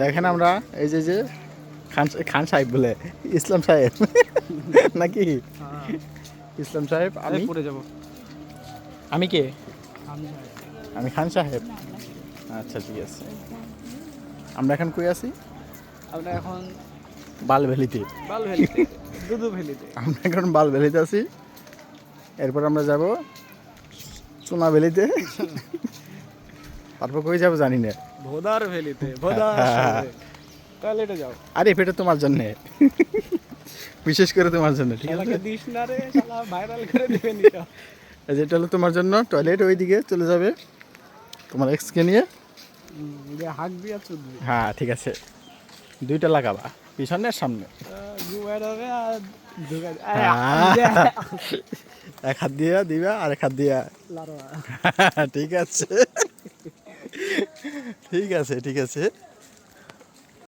দেখেন আমরা এই যে খান সাহেব বলে ইসলাম সাহেব নাকি ইসলাম সাহেব আমি পড়ে যাব। আমি কে আমি খান সাহেব। আচ্ছা ঠিক আছে, আমরা এখন কই আছি? আমরা এখন বাল ভ্যালিতে দুদু ভ্যালিতে। আমরা এখন বাল ভ্যালিতে আছি। এরপর আমরা যাব সোনা ভ্যালিতে। তারপর কই যাব জানি না। ভোদার ভ্যালিতে টয়লেটে যাও। আরে এটা তোমার জন্য, বিশেষ করে তোমার জন্য, ঠিক আছে? দিস না রে শালা, ভাইরাল করে দিবে নি তো। যেটা হলো তোমার জন্য টয়লেট, ওই দিকে চলে যাবে তোমার এক্সকে নিয়ে। যে হাক দিয়া চুদবি। হ্যাঁ ঠিক আছে, দুইটা লাগাবা, পিছনে আর সামনে। গুয়ার হবে আর ঢুকাই এক হাত দিয়া দিবা আর এক হাত দিয়া। ঠিক আছে ঠিক আছে ঠিক আছে।